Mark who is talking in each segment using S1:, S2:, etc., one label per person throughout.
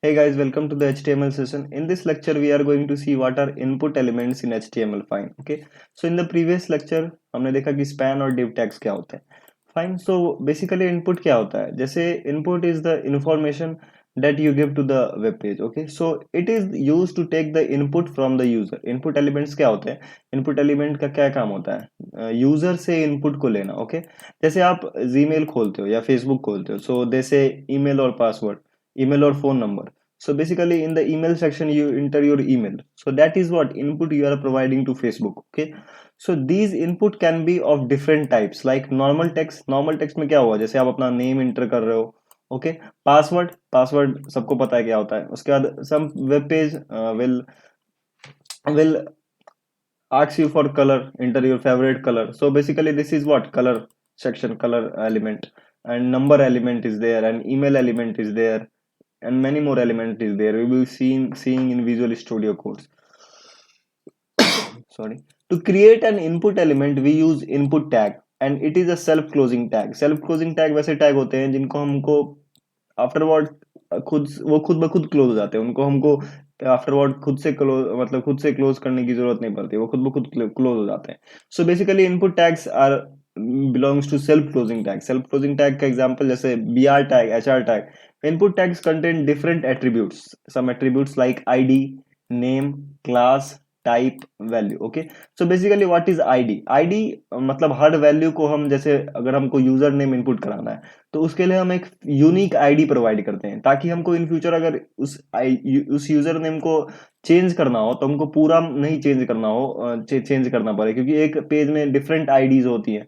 S1: Hey guys, welcome to the HTML session. In this lecture, we are going to see what are input elements in HTML. Fine. Okay. So in the previous lecture, हमने देखा कि span और div tags क्या होते हैं. Fine. So basically input क्या होता है? जैसे input is the information that you give to the web page. Okay. So it is used to take the input from the user. Input elements क्या होते हैं? Input element का क्या काम होता है? User से input को लेना. Okay. जैसे आप Gmail खोलते हो या Facebook खोलते हो. So they say email और password. Email or phone number. So basically in the email section you enter your email. So that is what input you are providing to Facebook. Okay. So these input can be of different types like normal text. Normal text में क्या हुआ, जैसे आप अपना name enter कर रहे हो. Okay. Password सबको पता है क्या होता है. उसके बाद some web page will ask you for color, enter your favorite color. So basically this is what color section, color element, and number element is there, and email element is there, and many more element is there. We will seeing in Visual Studio Codes. Sorry. To create an input element we use input tag, and it is a self closing tag. Self closing tag वैसे tag होते हैं जिनको हमको afterward खुद ब खुद close हो जाते हैं. उनको हमको आफ्टरवर्ड खुद से क्लोज, मतलब खुद से क्लोज करने की जरूरत नहीं पड़ती, वो खुद ब खुद क्लोज हो जाते हैं. So basically input tags are belongs to self closing tag. Self closing tag का example जैसे br tag, hr tag. Input tags contain different attributes. Some attributes like id, name, class, type, value. Okay. So basically what is ID. ID मतलब हर value को हम, जैसे अगर हमको user name input कराना है तो उसके लिए हम एक यूनिक आईडी प्रोवाइड करते हैं, ताकि हमको इन फ्यूचर अगर उस यूजर नेम को चेंज करना हो तो हमको पूरा नहीं चेंज करना हो, चेंज करना पड़े, क्योंकि एक पेज में डिफरेंट आईडीज होती हैं.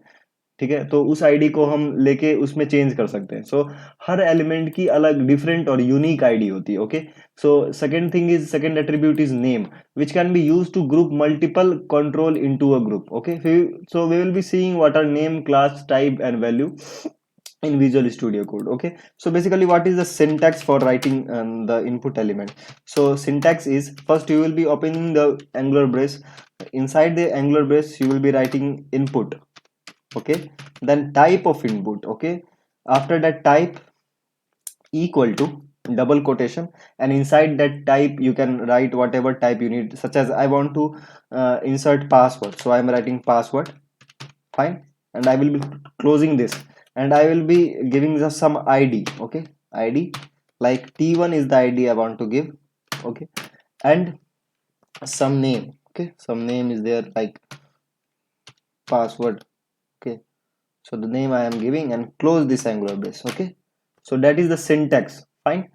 S1: ठीक है. तो उस आईडी को हम लेके उसमें चेंज कर सकते हैं. सो हर एलिमेंट की अलग डिफरेंट और यूनिक आईडी होती है. Okay. So second thing is, second attribute is name, which can be used to group multiple control into a group. Okay. So we will be seeing what are name, class, type, and value in Visual Studio Code. Okay. So basically what is the syntax for writing the input element? So syntax is, first you will be opening the angular brace. Inside the angular brace you will be writing input. Okay. Then type of input. Okay. After that, type equal to double quotation, and inside that type you can write whatever type you need, such as I want to insert password, so I am writing password. Fine. And I will be closing this, and I will be giving just some id. Okay. Id like t1 is the id I want to give. Okay. And some name. Okay. Some name is there like password. Okay. So the name I am giving, and close this angular base. Okay. So that is the syntax. Fine.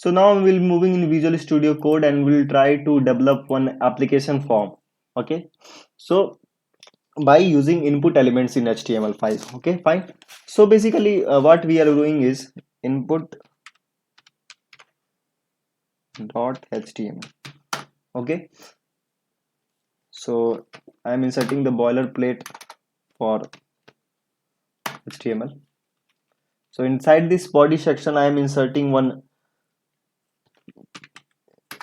S1: So now we'll be moving in Visual Studio Code, and we'll try to develop one application form. Okay. So by using input elements in HTML5. Okay. Fine. So basically what we are doing is input dot html. Okay. So I'm inserting the boilerplate for HTML. So inside this body section I am inserting one,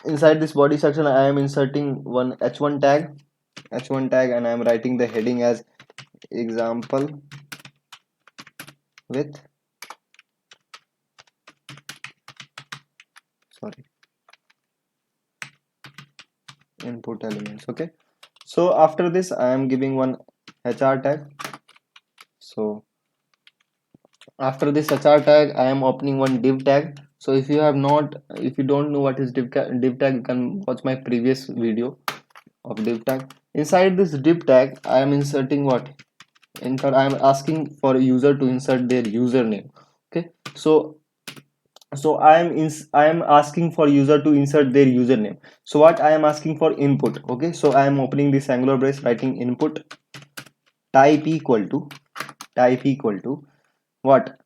S1: inside this body section I am inserting one h1 tag, and I am writing the heading as example with, sorry, input elements. Okay. So after this I am giving one hr tag. So after this hr tag I am opening one div tag. So if you have not, if you don't know what is div tag, you can watch my previous video of div tag. Inside this div tag I am inserting what, I am asking for user to insert their username. Okay. So I am asking for user to insert their username. So what I am asking for input. Okay. So I am opening this angular brace, writing input, type equal to, what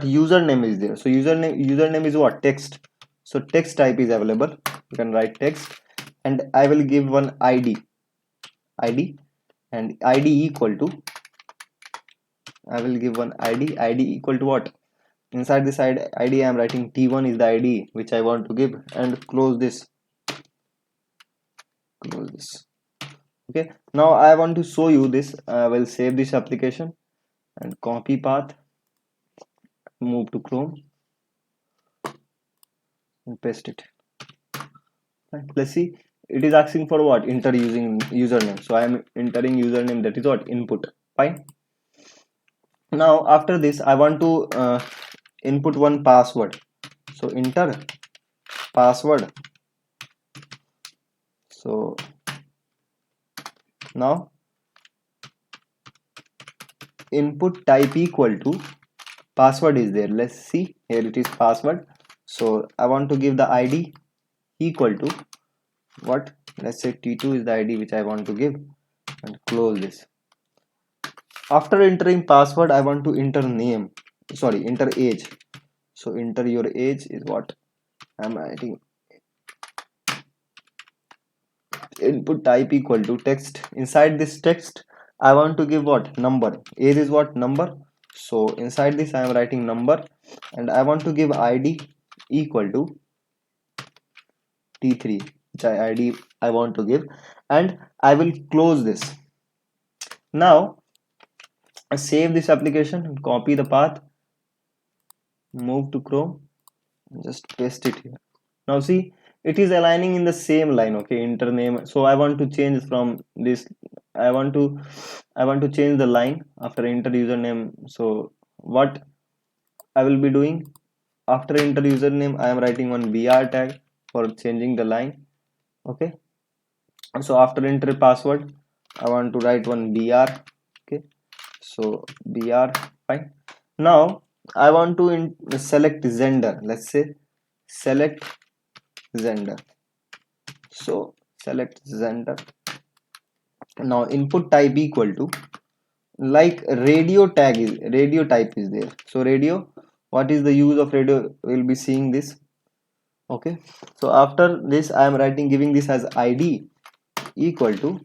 S1: username is there. So username is what, text. So text type is available, you can write text, and I will give one id, and id equal to, I will give one id equal to what, inside this id I am writing t1 is the id which I want to give, and close this. Okay. Now I want to show you this. I will save this application and copy path, move to Chrome, and paste it. Right. Let's see. It is asking for what? Enter using username. So I am entering username, that is what? Input. Fine. Now after this I want to input one password. So enter password. So now input type equal to password is there. Let's see. Here it is password. So I want to give the ID equal to what? Let's say T2 is the ID which I want to give, and close this. After entering password I want to enter name, sorry, enter age. So enter your age is what I'm writing. Input type equal to text. Inside this text I want to give what? Number. Age is what? Number. So inside this I am writing number, and I want to give ID equal to T3, which ID I want to give, and I will close this. Now I save this application and copy the path, move to Chrome, and just paste it here. Now see, it is aligning in the same line. Okay, enter name. So I want to change from this. I want to change the line after enter username. So what I will be doing, after enter username I am writing one br tag for changing the line. Okay, so after enter password I want to write one br. Okay, so br. Fine. Now I want to select gender. Let's say select gender. So select gender. Now input type equal to, like, radio type is there. So radio, what is the use of radio? We'll be seeing this. Okay, so after this I am writing, giving this as ID equal to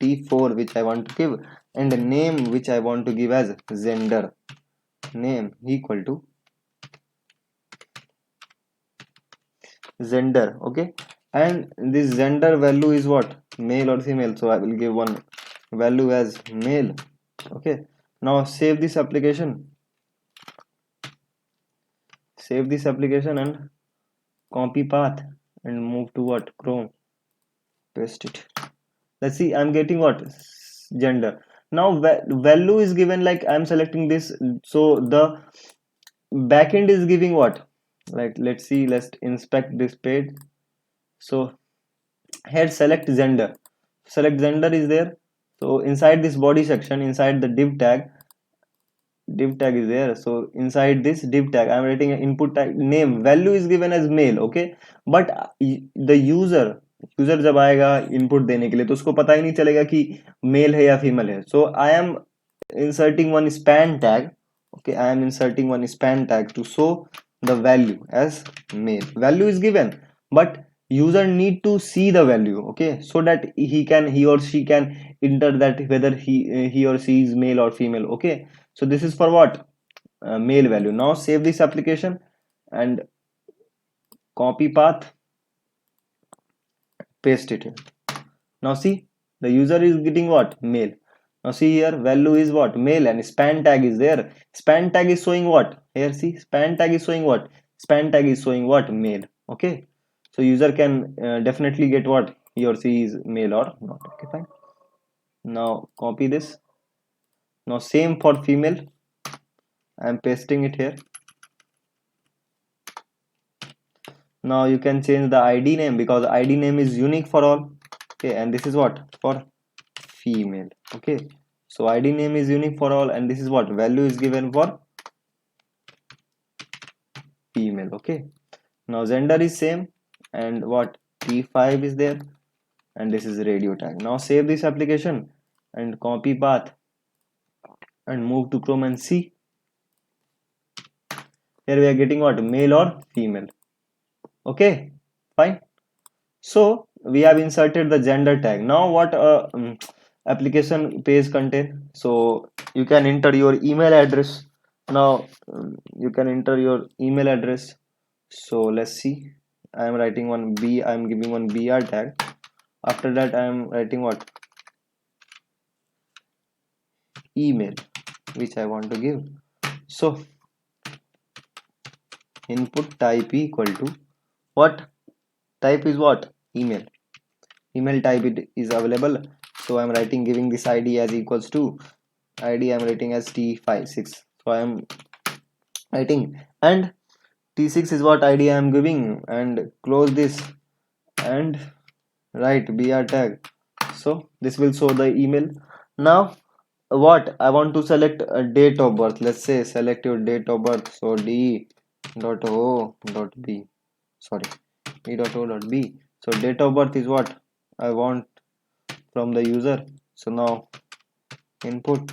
S1: T4, which I want to give, and the name which I want to give as gender. Name equal to gender. Okay, and this gender value is what? Male or female. So I will give one value as male. Okay, now save this application, and copy path and move to what? Chrome, paste it. Let's see, I'm getting what? Gender. Now value is given, like I'm selecting this, so the backend is giving what? Like, let's see, let's inspect this page. So here select gender is there. So inside this body section, inside the div tag is there. So inside this div tag I'm writing an input tag name. Value is given as male. Okay, but the user जब आएगा input देने के लिए तो उसको पता ही नहीं चलेगा कि मेल है या फीमेल है. So I am inserting one span tag. Okay, I am inserting one span tag to show the value as male. Value is given, but user need to see the value. Okay, so that he or she can enter that whether he or she is male or female. Okay, so this is for what? Male value. Now save this application and copy path, paste it here. Now see, the user is getting what? Male. Now see here, value is what? Male, and span tag is there. Span tag is showing what? Here see, span tag is showing what? Span tag is showing what? Male. Okay, so user can definitely get what? He or she is male or not. Okay, fine. Now copy this. Now same for female, I am pasting it here. Now you can change the id name, because id name is unique for all. Okay, and this is what? For female. Okay, so id name is unique for all, and this is what? Value is given for female. Okay, now gender is same, and what? T5 is there, and this is radio tag. Now save this application and copy path and move to Chrome and see. Here we are getting what? Male or female. Okay, fine. So we have inserted the gender tag. Now what application page contain? So you can enter your email address. Now you can enter your email address. So let's see, I am writing one I am giving one br tag. After that I am writing what? Email, which I want to give. So input type equal to what type is what email. Email type it is available, so I'm writing giving this id as equals to id I'm writing as t56, so I am writing, and t6 is what id I am giving, and close this and write br tag. So this will show the email. Now what I want to select a date of birth. Let's say select your date of birth, so d dot o dot b, sorry, e dot o dot b. So date of birth is what I want from the user. So now input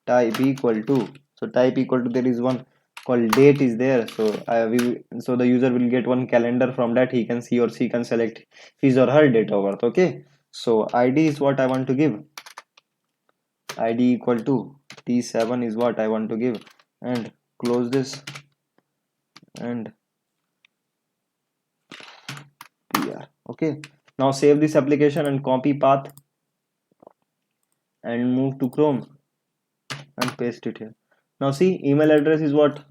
S1: type equal to, so type equal to, there is one called date is there, so I will, so the user will get one calendar, from that he can see or she can select his or her date of birth. Okay, so id is what I want to give, id equal to t7 is what I want to give, and close this and pr. Okay, now save this application and copy path and move to Chrome and paste it here. Now see, email address is what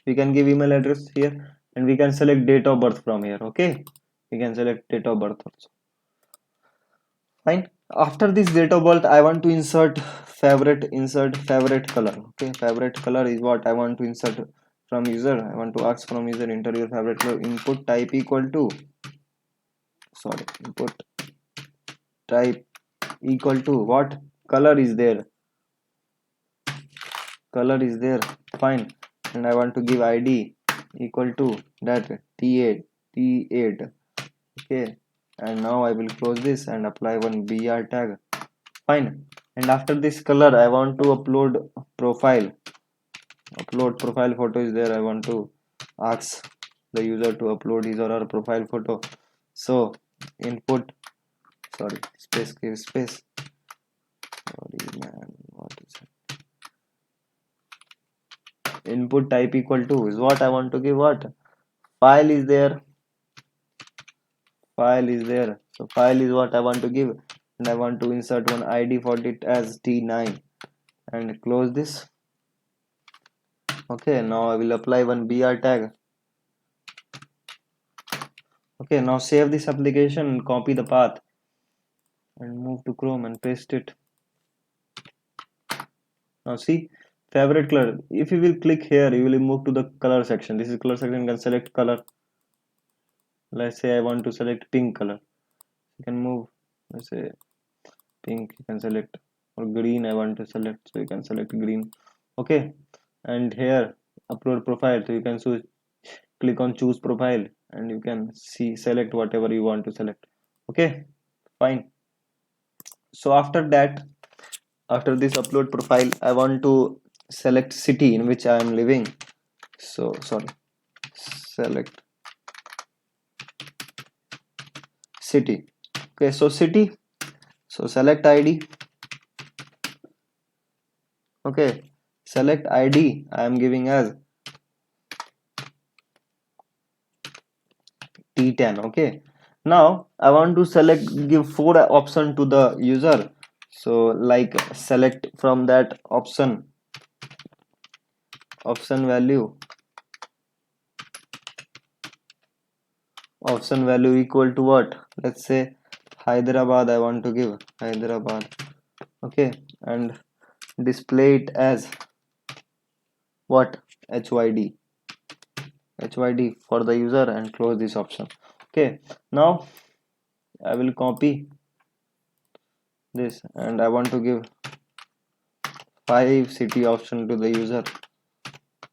S1: we can give email address here, and we can select date of birth from here. Okay, we can select date of birth also. Fine. After this date of birth I want to insert favorite, insert favorite color. Okay, favorite color is what I want to insert from user. I want to ask from user enter your favorite color. Input type equal to, sorry, input type equal to what color is there, color is there. Fine, and I want to give id equal to that t8. Okay, and now I will close this and apply one br tag. Fine, and after this color I want to upload profile, upload profile photo is there. I want to ask the user to upload his or her profile photo. So input, sorry, space, give space, sorry man, what is it, input type equal to is what I want to give, what file is there, file is there, so file is what I want to give, and I want to insert one id for it as t9 and close this. Okay, now I will apply one br tag. Okay, now save this application and copy the path and move to Chrome and paste it. Now see, favorite color, if you will click here you will move to the color section. This is color section, you can select color. Let's say I want to select pink color, you can move, let's say pink, you can select, or green I want to select, so you can select green. Okay, and here upload profile, so you can choose, click on choose profile, and you can see select whatever you want to select. Okay, fine. So after that, after this upload profile I want to select city in which I am living. So sorry, select city. Okay, so city, so select id. Okay, select id I am giving as t10. Okay, now I want to select, give four option to the user. So like select from that option, option value, option value equal to what, let's say Hyderabad I want to give, Hyderabad. Okay, and display it as what, hyd, hyd for the user, and close this option. Okay, now I will copy this and I want to give 5 city option to the user.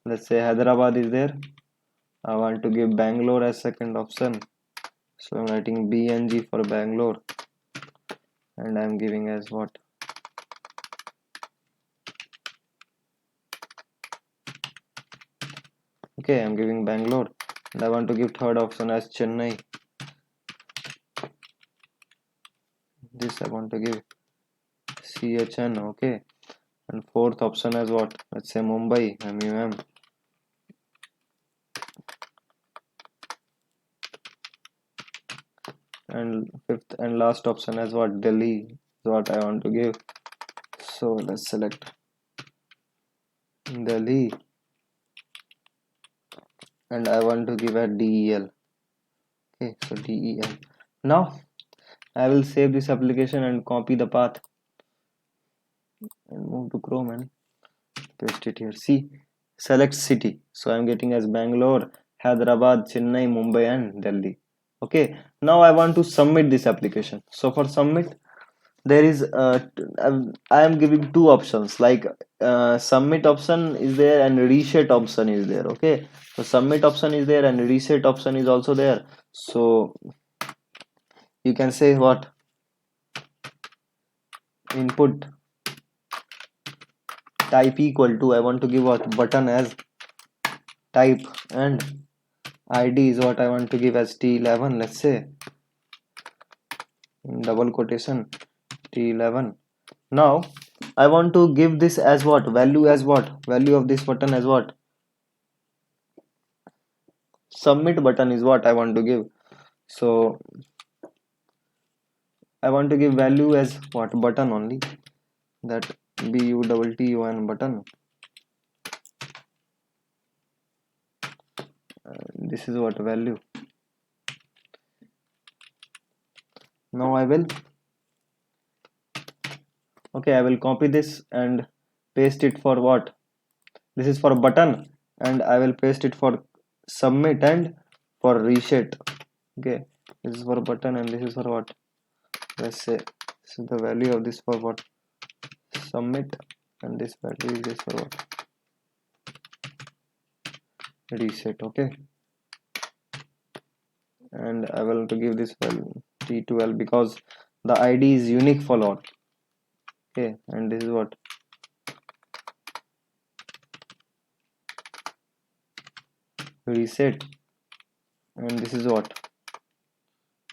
S1: Let's say Hyderabad is there, I want to give Bangalore as second option, so I'm writing bng for Bangalore, and I'm giving as what, okay, I'm giving Bangalore, and I want to give third option as Chennai. This I want to give chn. Okay, and fourth option as what, let's say Mumbai, mum. And fifth and last option as what, Delhi is what I want to give. So let's select Delhi, and I want to give a del. Okay, so del. Now I will save this application and copy the path and move to Chrome and paste it here. See, select city, so I'm getting as Bangalore, Hyderabad, Chennai, Mumbai and Delhi. Okay, now I want to submit this application. So for submit, there is I am giving two options, like submit option is there and reset option is there. Okay, so submit option is there and reset option is also there. So you can say what, input type equal to, I want to give what, button as type, and id is what I want to give as t11, let's say, in double quotation, t11. Now I want to give this as what, value as what, value of this button as what, submit button is what I want to give. So I want to give value as what, button only, that button button. This is what value. Now I will, okay, I will copy this and paste it for what, this is for button, and I will paste it for submit and for reset. Okay, this is for button and this is for what, let's say this is the value of this for what, submit, and this value is this for what, reset. Okay, and I will to give this value t12 because the id is unique for lot. Okay, and this is what, reset, and this is what,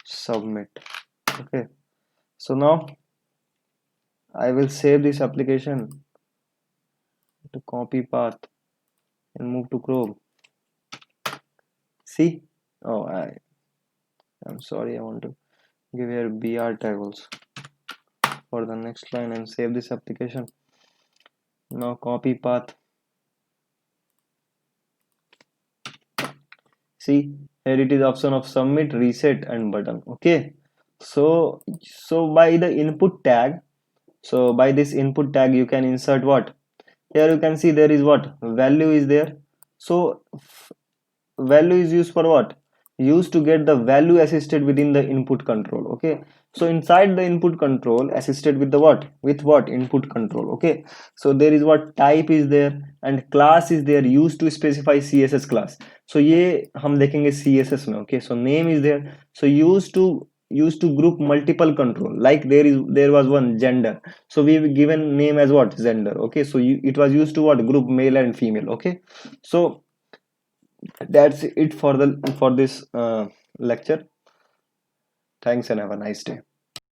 S1: submit. Okay, so now I will save this application to copy path and move to Chrome. See, oh I'm sorry, I want to give here br tag also for the next line and save this application. Now copy path. See, here it is option of submit, reset and button. Okay, so by the input tag, so by this input tag you can insert what, here you can see there is what, value is there. So value is used for what, used to get the value assisted within the input control. Okay, so inside the input control assisted with the what, with what, input control. Okay, so there is what, type is there and class is there used to specify css class. So ये हम देखेंगे css में. Okay, so name is there, so used to group multiple control, like there was one gender, so we've given name as what, gender. Okay, so it was used to what, group male and female. Okay, so that's it for the for this lecture. Thanks and have a nice day.